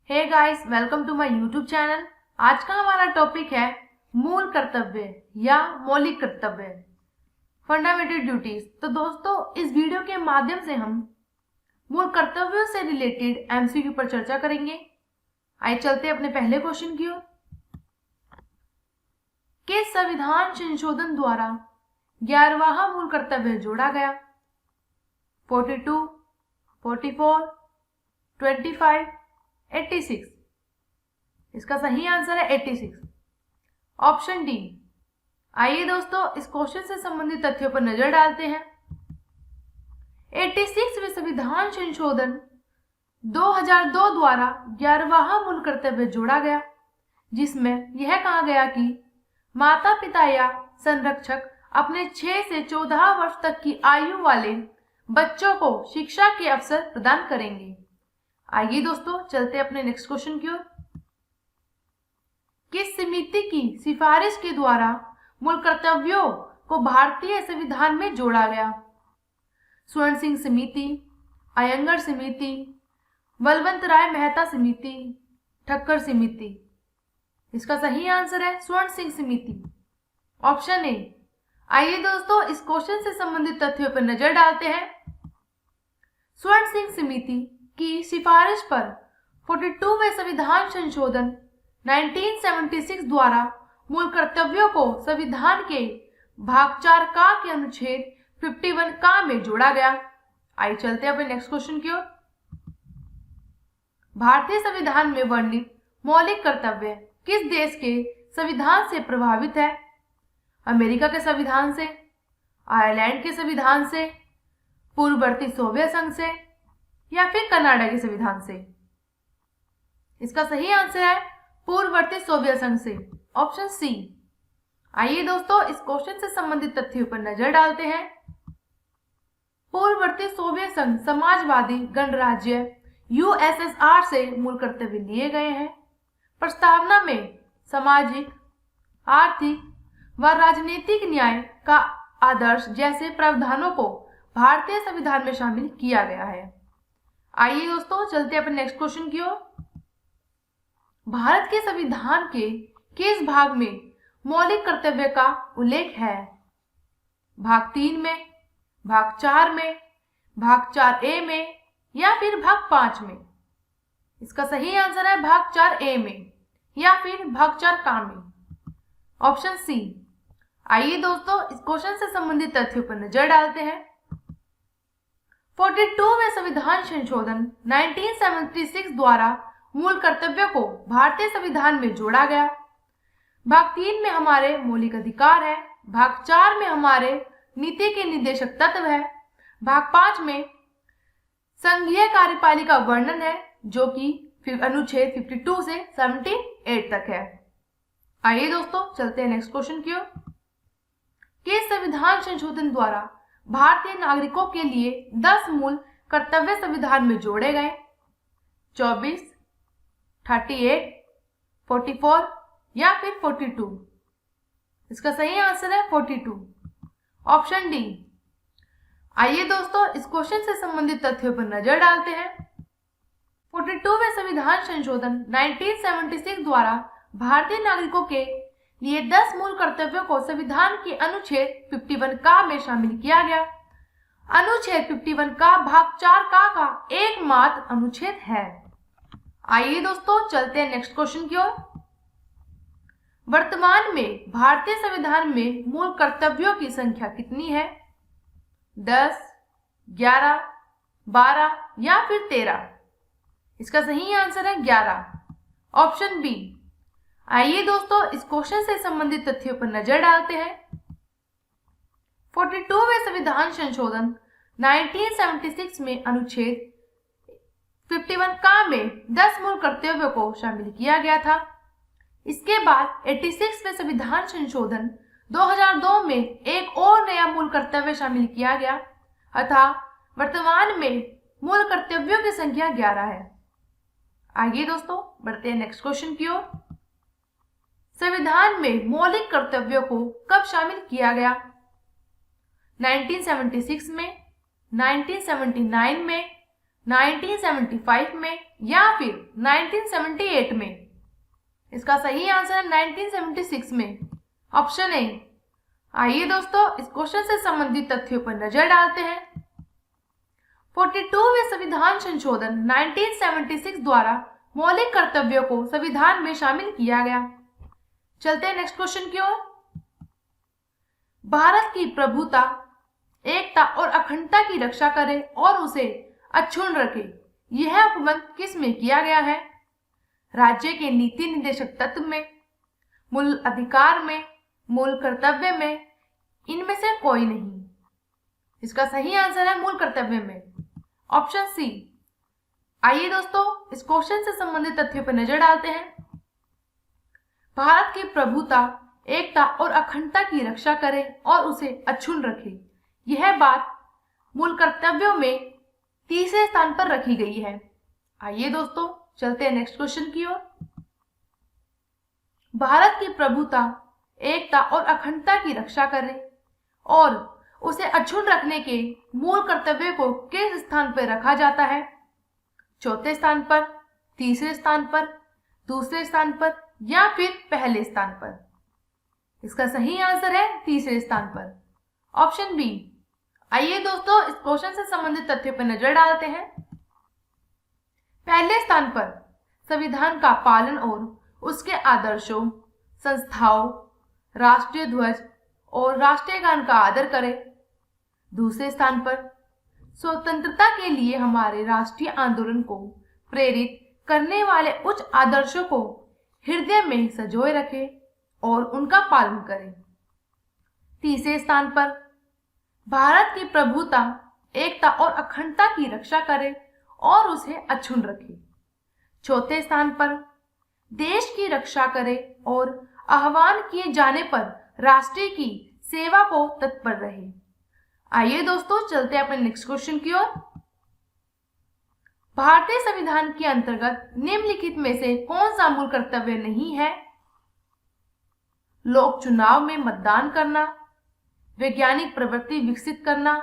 Hey guys, welcome to my YouTube channel. आज का हमारा टॉपिक है मूल कर्तव्य या मौलिक कर्तव्य, फंडामेंटल ड्यूटीज। तो दोस्तों, इस वीडियो के माध्यम से हम मूल कर्तव्यों से रिलेटेड एमसीक्यू पर चर्चा करेंगे। आइए चलते अपने पहले क्वेश्चन की ओर। किस संविधान संशोधन द्वारा 11वां मूल कर्तव्य जोड़ा गया? 42, 44, 25, 86। इसका सही आंसर है 86, ऑप्शन डी। आइए दोस्तों, इस क्वेश्चन से संबंधित तथ्यों पर नजर डालते हैं। 86वें संविधान संशोधन 2002 द्वारा 11वां मूल कर्तव्य जोड़ा गया, जिसमें यह कहा गया कि माता पिता या संरक्षक अपने 6 से 14 वर्ष तक की आयु वाले बच्चों को शिक्षा के अवसर प्रदान करेंगे। आइए दोस्तों, चलते अपने नेक्स्ट क्वेश्चन की ओर। किस समिति की सिफारिश के द्वारा मूल कर्तव्यों को भारतीय संविधान में जोड़ा गया? स्वर्ण सिंह समिति, अयंगर समिति, बलवंत राय मेहता समिति, ठक्कर समिति। इसका सही आंसर है स्वर्ण सिंह समिति, ऑप्शन ए। आइए दोस्तों, इस क्वेश्चन से संबंधित तथ्यों पर नजर डालते हैं। स्वर्ण सिंह समिति की सिफारिश पर 42वें संविधान संशोधन 1976 द्वारा मूल कर्तव्यों को संविधान के भाग 4 का के अनुच्छेद 51 का में जोड़ा गया। आइए चलते हैं अपने नेक्स्ट क्वेश्चन की ओर। भारतीय संविधान में वर्णित मौलिक कर्तव्य किस देश के संविधान से प्रभावित है? अमेरिका के संविधान से, आयरलैंड के संविधान से, पूर्ववर्ती सोवियत संघ से या फिर कनाडा के संविधान से? इसका सही आंसर है पूर्ववर्ती सोवियत संघ से, ऑप्शन सी। आइए दोस्तों, इस क्वेश्चन से संबंधित तथ्यों पर नजर डालते हैं। पूर्ववर्ती सोवियत संघ समाजवादी गणराज्य यूएसएसआर से मूल कर्तव्य लिए गए हैं। प्रस्तावना में सामाजिक, आर्थिक व राजनीतिक न्याय का आदर्श जैसे प्रावधानों को भारतीय संविधान में शामिल किया गया है। आइए दोस्तों, चलते अपने नेक्स्ट क्वेश्चन की ओर। भारत के संविधान के किस भाग में मौलिक कर्तव्य का उल्लेख है? भाग 3 में, भाग 4 में, भाग 4A में या फिर भाग 5 में? इसका सही आंसर है भाग 4A में या फिर भाग 4 का में, ऑप्शन सी। आइए दोस्तों, इस क्वेश्चन से संबंधित तथ्यों पर नजर डालते हैं। 42वें संविधान संशोधन 1976 द्वारा मूल कर्तव्यों को भारतीय संविधान में जोड़ा गया। भाग 3 में हमारे मौलिक अधिकार है, भाग 4 में हमारे नीति के निर्देशक तत्व है, भाग 5 में संघीय कार्यपालिका वर्णन है, जो कि अनुच्छेद 52 से 78 तक है। आइए दोस्तों, चलते हैं नेक्स्ट क्वेश्चन की ओर। किस संविधान संशोधन द्वारा भारतीय नागरिकों के लिए 10 मूल कर्तव्य संविधान में जोड़े गए? 24, 38, 44 या फिर 42? इसका सही आंसर है 42, ऑप्शन डी। आइए दोस्तों, इस क्वेश्चन से संबंधित तथ्यों पर नजर डालते हैं। 42वें संविधान संशोधन 1976 द्वारा भारतीय नागरिकों के लिए 10 मूल कर्तव्यों को संविधान के अनुच्छेद 51 का में शामिल किया गया। अनुच्छेद 51 का भाग 4 का एकमात्र अनुच्छेद है। आइए दोस्तों, चलते हैं नेक्स्ट क्वेश्चन की ओर। वर्तमान में भारतीय संविधान में मूल कर्तव्यों की संख्या कितनी है? 10, 11, 12 या फिर 13? इसका सही आंसर है 11, ऑप्शन बी। आइए दोस्तों, इस क्वेश्चन से संबंधित तथ्यों पर नजर डालते हैं। 42वें संविधान संशोधन 1976 में अनुच्छेद 51 का में 10 मूल कर्तव्यों को शामिल किया गया था। इसके बाद 86वें संविधान संशोधन 2002 में एक और नया मूल कर्तव्य शामिल किया गया, अतः वर्तमान में मूल कर्तव्यों की संख्या 11 है। आइए दोस्तों, बढ़ते हैं नेक्स्ट क्वेश्चन की ओर। संविधान में मौलिक कर्तव्यों को कब शामिल किया गया? 1976 में, 1979 में, 1975 में या फिर 1978 में? इसका सही आंसर है 1976 में, ऑप्शन ए। आइए दोस्तों इस क्वेश्चन से संबंधित तथ्यों पर नजर डालते हैं। 42वें संविधान संशोधन 1976 द्वारा मौलिक कर्तव्यों को संविधान में शामिल किया गया। चलते हैं नेक्स्ट क्वेश्चन की ओर। भारत की प्रभुता, एकता और अखंडता की रक्षा करे और उसे अक्षुण्ण रखे, यह उपबंध किस में किया गया है? राज्य के नीति निर्देशक तत्व में, मूल अधिकार में, मूल कर्तव्य में, इनमें से कोई नहीं। इसका सही आंसर है मूल कर्तव्य में, ऑप्शन सी। आइए दोस्तों इस क्वेश्चन से संबंधित तथ्यों पर नजर डालते हैं। भारत की प्रभुता, एकता और अखंडता की रक्षा करे और उसे अक्षुण्ण रखे, यह बात मूल कर्तव्यों में तीसरे स्थान पर रखी गई है। आइए दोस्तों चलते हैं नेक्स्ट क्वेश्चन की ओर। भारत की प्रभुता, एकता और अखंडता की रक्षा करे और उसे अक्षुण्ण रखने के मूल कर्तव्य को किस स्थान पर रखा जाता है? चौथे स्थान पर, तीसरे स्थान पर, दूसरे स्थान पर या फिर पहले स्थान पर? इसका सही आंसर है तीसरे स्थान पर, ऑप्शन बी। आइए दोस्तों इस क्वेश्चन से संबंधित तथ्यों पर नजर डालते हैं। पहले स्थान पर संविधान का पालन और उसके आदर्शों, संस्थाओं, राष्ट्रीय ध्वज और राष्ट्रीय गान का आदर करें। दूसरे स्थान पर स्वतंत्रता के लिए हमारे राष्ट्रीय आंदोलन को प्रेरित करने वाले उच्च आदर्शों को हृदय में संजोए रखें और उनका पालन करें। तीसरे स्थान पर भारत की प्रभुता, एकता और अखंडता की रक्षा करें और उसे अक्षुण्ण रखें। चौथे स्थान पर देश की रक्षा करें और आह्वान किए जाने पर राष्ट्र की सेवा को तत्पर रहे। आइए दोस्तों चलते हैं अपने नेक्स्ट क्वेश्चन की ओर। भारतीय संविधान के अंतर्गत निम्नलिखित में से कौन सा मूल कर्तव्य नहीं है? लोक चुनाव में मतदान करना, वैज्ञानिक प्रवृत्ति विकसित करना,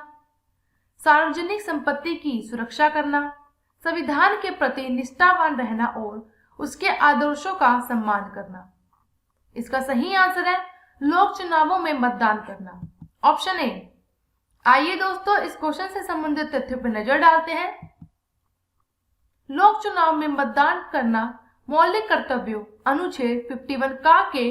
सार्वजनिक संपत्ति की सुरक्षा करना, संविधान के प्रति निष्ठावान रहना और उसके आदर्शों का सम्मान करना। इसका सही आंसर है लोक चुनावों में मतदान करना, ऑप्शन ए। आइए दोस्तों इस क्वेश्चन से संबंधित तथ्यों पर नजर डालते हैं। लोक चुनाव में मतदान करना मौलिक कर्तव्यों अनुच्छेद 51 का के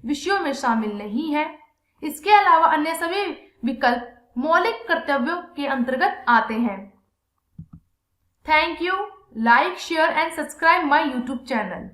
विषयों में शामिल नहीं है। इसके अलावा अन्य सभी विकल्प मौलिक कर्तव्यों के अंतर्गत आते हैं। Thank you. Like, share and subscribe my YouTube channel.